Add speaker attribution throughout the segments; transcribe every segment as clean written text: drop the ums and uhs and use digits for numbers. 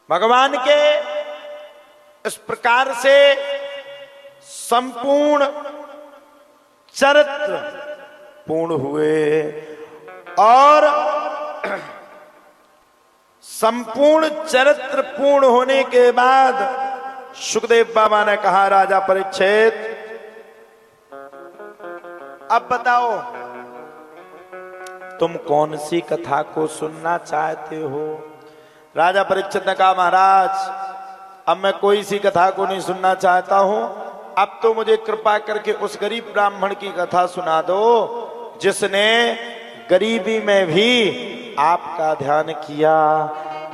Speaker 1: भगवान के इस प्रकार से संपूर्ण चरित्र पूर्ण हुए और संपूर्ण चरित्र पूर्ण होने के बाद सुखदेव बाबा ने कहा, राजा परीक्षित अब बताओ तुम कौन सी कथा को सुनना चाहते हो। राजा परीक्षित ने कहा, महाराज अब मैं कोई सी कथा को नहीं सुनना चाहता हूं, अब तो मुझे कृपा करके उस गरीब ब्राह्मण की कथा सुना दो जिसने गरीबी में भी आपका ध्यान किया।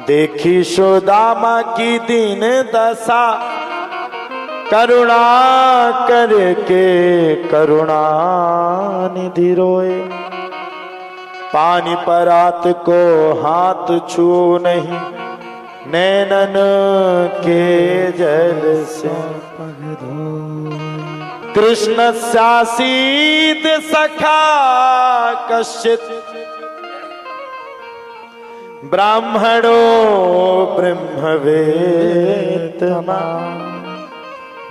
Speaker 1: देखी सुदामा की दीन दशा, करुणा करके करुणा निधि रोए। पानी परात को हाथ छू नहीं, नैनन के जल से पग धोए। कृष्ण शासित सखा कश्चित, ब्राह्मणो ब्रह्मवेत्तमा।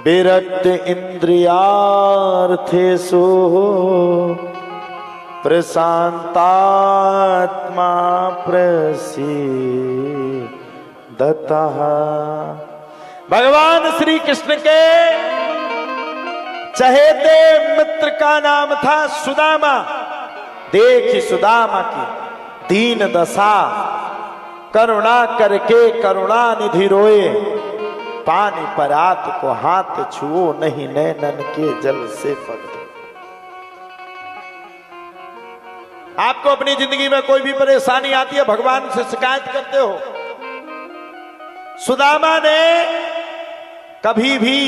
Speaker 1: विरक्त इंद्रियार्थेषु प्रशांतात्मा प्रसीदतः। भगवान श्री कृष्ण के चहेते मित्र का नाम था सुदामा। देखी सुदामा की दीन दशा, करुणा करके करुणा निधि रोए। पानी परात को हाथ छुओ नहीं, नैनन के जल से पग धोए। आपको अपनी जिंदगी में कोई भी परेशानी आती है, भगवान से शिकायत करते हो। सुदामा ने कभी भी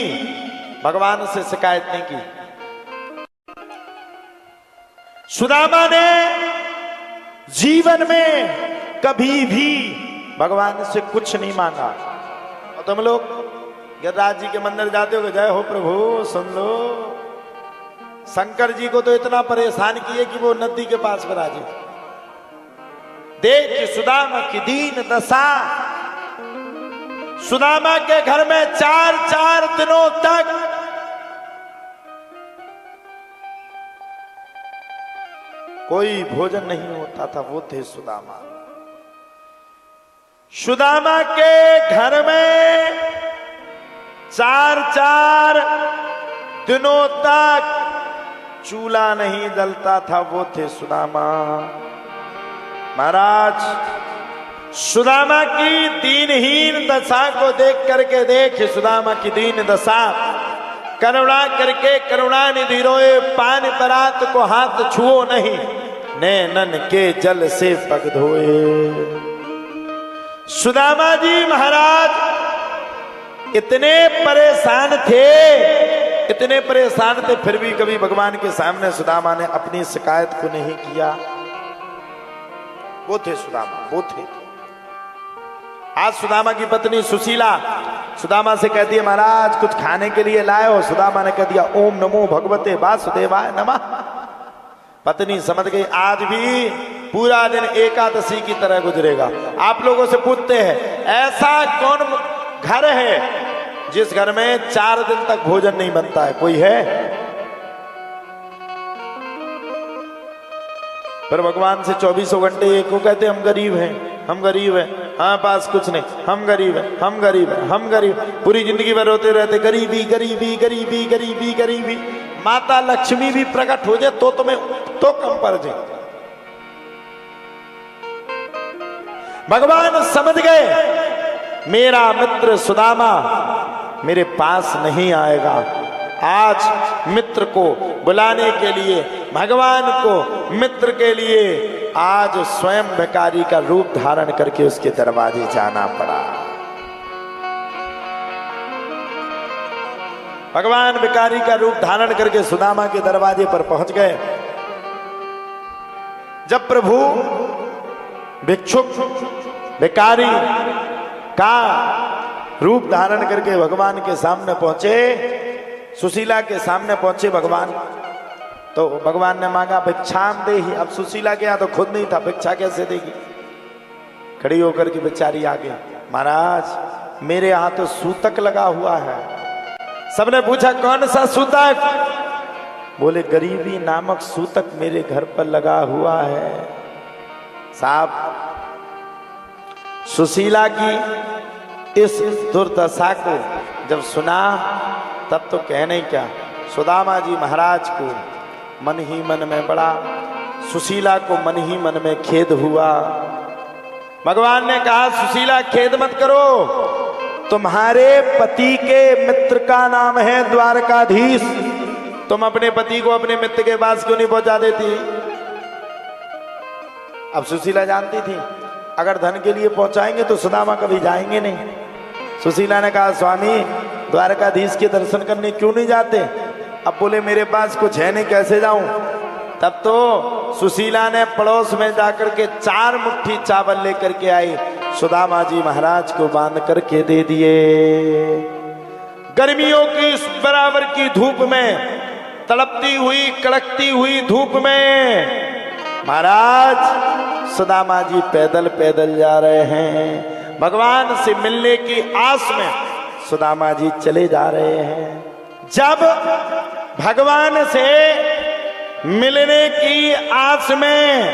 Speaker 1: भगवान से शिकायत नहीं की। सुदामा ने जीवन में कभी भी भगवान से कुछ नहीं मांगा। और तुम लोग गिरिराज जी के मंदिर जाते हो, जय हो प्रभु सुन लो। शंकर जी को तो इतना परेशान किए कि वो नदी के पास विराजे। देख सुदामा की दीन दशा। सुदामा के घर में 4 दिनों तक कोई भोजन नहीं होता था। वो थे सुदामा। सुदामा के घर में 4 दिनों तक चूल्हा नहीं जलता था। वो थे सुदामा। महाराज सुदामा की दीनहीन दशा को देख करके, देख सुदामा की दीन दशा, करुणा करके करुणा निधि रोए। पानी परात को हाथ छुओ नहीं, नैनन के जल से पग धोए। सुदामा जी महाराज इतने परेशान थे, फिर भी कभी भगवान के सामने सुदामा ने अपनी शिकायत को नहीं किया। वो थे सुदामा, वो थे। आज सुदामा की पत्नी सुशीला सुदामा से कहती है, महाराज कुछ खाने के लिए लाए हो। सुदामा ने कह दिया, ओम नमो भगवते वासुदेवाय नमः। पत्नी समझ गई आज भी पूरा दिन एकादशी की तरह गुजरेगा। आप लोगों से पूछते हैं, ऐसा कौन घर है जिस घर में 4 दिन तक भोजन नहीं बनता है? कोई है? पर भगवान से 24 घंटे एक को कहते हम गरीब हैं, हम गरीब हैं, हाँ पास कुछ नहीं, हम गरीब हैं, हम गरीब हैं, हम गरीब। पूरी जिंदगी भर रोते रहते गरीबी गरीबी गरीबी गरीबी गरीबी। माता लक्ष्मी भी प्रकट हो जाए तो तुम्हें तो कम पड़ जाए। भगवान समझ गए मेरा मित्र सुदामा मेरे पास नहीं आएगा। आज मित्र को बुलाने के लिए, भगवान को मित्र के लिए आज स्वयं भिखारी का रूप धारण करके उसके दरवाजे जाना पड़ा। भगवान भिखारी का रूप धारण करके सुदामा के दरवाजे पर पहुंच गए। जब प्रभु भिक्षुक भिखारी का रूप धारण करके भगवान के सामने पहुंचे, सुशीला के सामने पहुंचे भगवान, तो भगवान ने मांगा भिक्षाम दे ही। अब सुशीला के यहाँ तो खुद नहीं था, भिक्षा कैसे देगी? खड़ी होकर के बेचारी आ गई। महाराज मेरे यहाँ तो सूतक लगा हुआ है। सबने पूछा कौन सा सूतक? बोले गरीबी नामक सूतक मेरे घर पर लगा हुआ है। साहब सुशीला की इस दुर्दशा को जब सुना तब तो कहने क्या, सुदामा जी महाराज को मन ही मन में बड़ा, सुशीला को मन ही मन में खेद हुआ। भगवान ने कहा सुशीला खेद मत करो, तुम्हारे पति के मित्र का नाम है द्वारकाधीश, तुम अपने पति को अपने मित्र के पास क्यों नहीं पहुंचा देती? अब सुशीला जानती थी अगर धन के लिए पहुंचाएंगे तो सुदामा कभी जाएंगे नहीं। सुशीला ने कहा स्वामी द्वारकाधीश के दर्शन करने क्यों नहीं जाते? अब बोले मेरे पास कुछ है नहीं, कैसे जाऊं? तब तो सुशीला ने पड़ोस में जाकर के 4 मुट्ठी चावल लेकर के आई, सुदामा जी महाराज को बांध करके दे दिए। गर्मियों की इस बराबर की धूप में, तड़पती हुई कड़कती हुई धूप में महाराज सुदामा जी पैदल पैदल जा रहे हैं। भगवान से मिलने की आस में सुदामा जी चले जा रहे हैं। जब भगवान से मिलने की आस में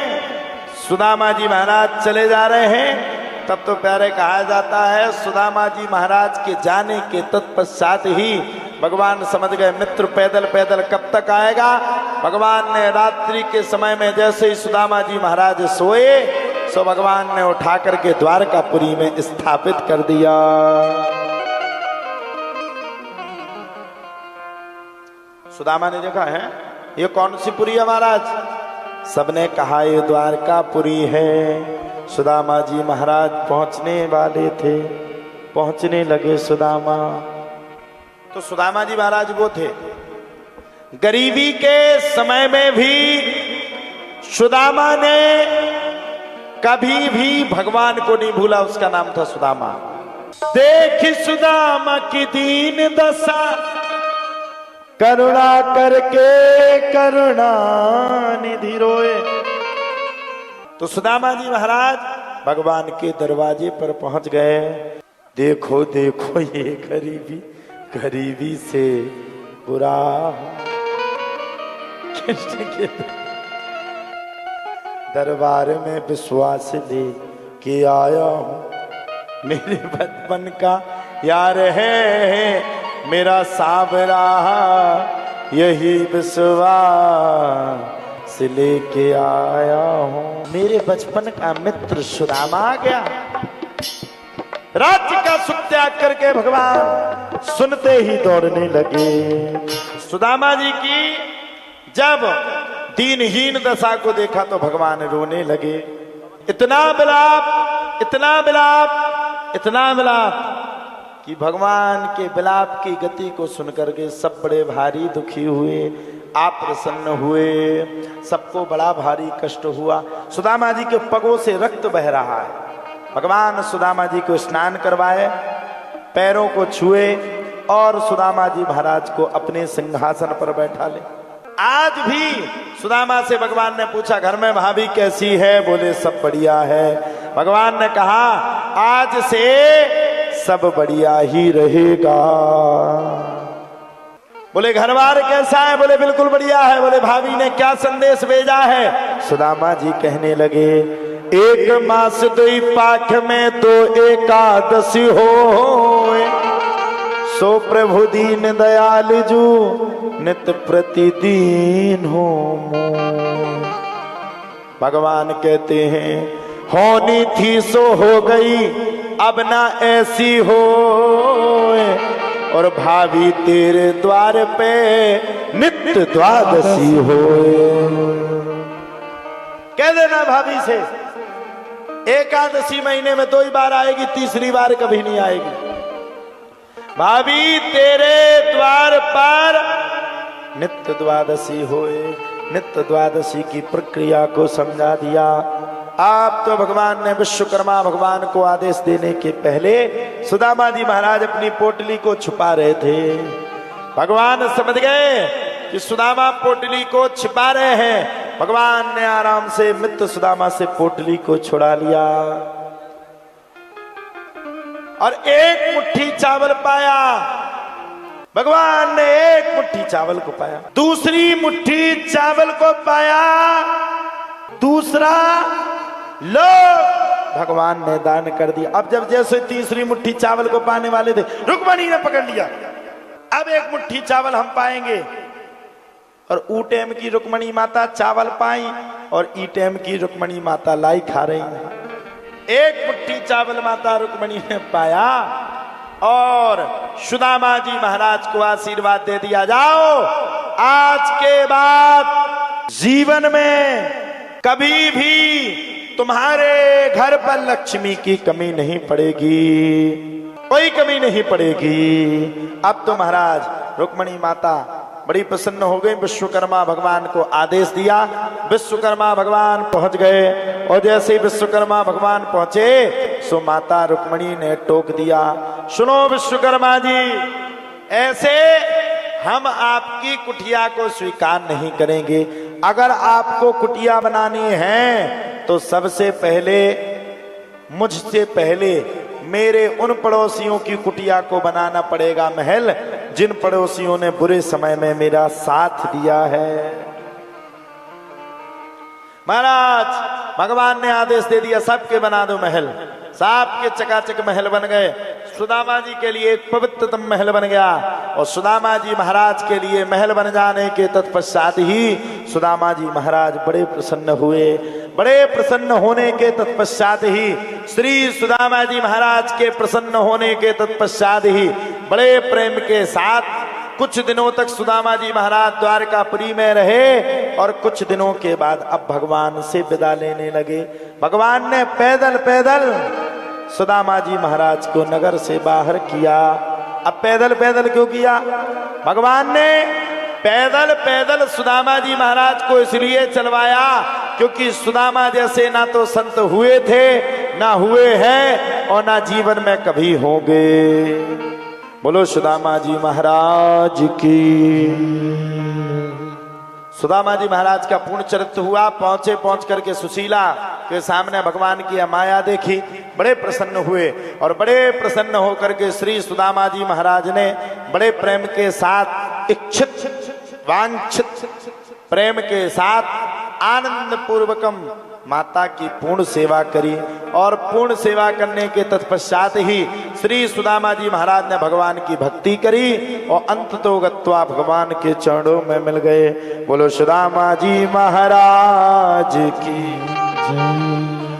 Speaker 1: सुदामा जी महाराज चले जा रहे हैं, तब तो प्यारे कहा जाता है सुदामा जी महाराज के जाने के तत्पश्चात ही भगवान समझ गए मित्र पैदल पैदल कब तक आएगा। भगवान ने रात्रि के समय में जैसे ही सुदामा जी महाराज सोए, सो भगवान ने उठा करके द्वारकापुरी में स्थापित कर दिया। सुदामा ने देखा है ये कौन सी पुरी है महाराज? सबने कहा ये द्वारकापुरी है। सुदामा जी महाराज पहुंचने वाले थे, पहुंचने लगे सुदामा। तो सुदामा जी महाराज वो थे, गरीबी के समय में भी सुदामा ने कभी भी भगवान को नहीं भूला, उसका नाम था सुदामा। देख सुदामा की दीन दशा, करुणा करके करुणा निधि रोए। तो सुदामा जी महाराज भगवान के दरवाजे पर पहुंच गए। देखो देखो ये गरीबी, गरीबी से बुरा के दरबार में विश्वास ले के आया हूं। मेरे बचपन का यार है मेरा सावरा, यही विश्वास से लेके आया हूं। मेरे बचपन का मित्र सुदामा आ गया। राज्य का सुख त्याग करके भगवान सुनते ही दौड़ने लगे। सुदामा जी की जब दीनहीन दशा को देखा तो भगवान रोने लगे। इतना विलाप, इतना विलाप, इतना विलाप कि भगवान के विलाप की गति को सुनकर के सब बड़े भारी दुखी हुए, आप प्रसन्न हुए। सबको बड़ा भारी कष्ट हुआ। सुदामा जी के पगों से रक्त बह रहा है। भगवान सुदामा जी को स्नान करवाए, पैरों को छुए और सुदामा जी महाराज को अपने सिंहासन पर बैठा ले। आज भी सुदामा से भगवान ने पूछा घर में भाभी कैसी है? बोले सब बढ़िया है। भगवान ने कहा आज से सब बढ़िया ही रहेगा। बोले घर बार कैसा है? बोले बिल्कुल बढ़िया है। बोले भाभी ने क्या संदेश भेजा है? सुदामा जी कहने लगे एक मास दुई पाख में तो एकादशी हो, सो प्रभु दीन दयाल जू नित प्रतिदीन हो। भगवान कहते हैं होनी थी सो हो गई, अब ना ऐसी हो, और भाभी तेरे द्वार पे नित्य द्वादशी हो। कह देना भाभी से एकादशी महीने में 2 ही बार आएगी, तीसरी बार कभी नहीं आएगी। भाभी तेरे द्वार पर नित्य द्वादशी होए। नित्य द्वादशी की प्रक्रिया को समझा दिया। आप तो भगवान ने विश्वकर्मा भगवान को आदेश देने के पहले सुदामा जी महाराज अपनी पोटली को छुपा रहे थे। भगवान समझ गए कि सुदामा पोटली को छिपा रहे हैं। भगवान ने आराम से मित्र सुदामा से पोटली को छुड़ा लिया। और एक मुट्ठी चावल पाया। भगवान ने एक मुट्ठी चावल को पाया, दूसरी मुट्ठी चावल को पाया, दूसरा लो भगवान ने दान कर दिया। अब जब जैसे तीसरी मुट्ठी चावल को पाने वाले थे, रुक्मणी ने पकड़ लिया, अब एक मुट्ठी चावल हम पाएंगे। और ऊ टेम की रुक्मणी माता चावल पाई और ई टेम की रुक्मणी माता लाई खा रही है। एक मुट्ठी चावल माता रुक्मणी ने पाया और सुदामा जी महाराज को आशीर्वाद दे दिया, जाओ आज के बाद जीवन में कभी भी तुम्हारे घर पर लक्ष्मी की कमी नहीं पड़ेगी, कोई कमी नहीं पड़ेगी। अब तो महाराज रुक्मणी माता बड़ी प्रसन्न हो गई। विश्वकर्मा भगवान को आदेश दिया, विश्वकर्मा भगवान पहुंच गए और जैसे ही विश्वकर्मा भगवान पहुंचे सो माता रुक्मणी ने टोक दिया, सुनो विश्वकर्मा जी, ऐसे हम आपकी कुटिया को स्वीकार नहीं करेंगे। अगर आपको कुटिया बनानी है तो सबसे पहले मुझसे पहले मेरे उन पड़ोसियों की कुटिया को बनाना पड़ेगा महल, जिन पड़ोसियों ने बुरे समय में मेरा साथ दिया है। महाराज भगवान ने आदेश दे दिया, सबके बना दो महल। सबके चकाचक महल बन गए। सुदामा जी के लिए एक पवित्रतम महल बन गया और सुदामा जी महाराज के लिए महल बन जाने के तत्पश्चात ही सुदामा जी महाराज बड़े प्रसन्न हुए। बड़े प्रसन्न होने के तत्पश्चात ही श्री सुदामा जी महाराज के प्रसन्न होने के तत्पश्चात ही बड़े प्रेम के साथ कुछ दिनों तक सुदामा जी महाराज द्वारकापुरी में रहे और कुछ दिनों के बाद अब भगवान से विदा लेने लगे। भगवान ने पैदल पैदल सुदामा जी महाराज को नगर से बाहर किया। अब पैदल पैदल क्यों किया? भगवान ने पैदल पैदल सुदामा जी महाराज को इसलिए चलवाया क्योंकि सुदामा जैसे ना तो संत हुए थे, ना हुए हैं और ना जीवन में कभी होंगे। बोलो सुदामा जी महाराज की। सुदामा जी महाराज का पूर्ण चरित्र हुआ। पहुंच करके सुशीला के सामने भगवान की माया देखी, बड़े प्रसन्न हुए और बड़े प्रसन्न होकर के श्री सुदामा जी महाराज ने बड़े प्रेम के साथ, इच्छित वांछित प्रेम के साथ आनंद पूर्वकम माता की पूर्ण सेवा करी और पूर्ण सेवा करने के तत्पश्चात ही श्री सुदामा जी महाराज ने भगवान की भक्ति करी और अंत तो गत्वा भगवान के चरणों में मिल गए। बोलो सुदामा जी महाराज की जय।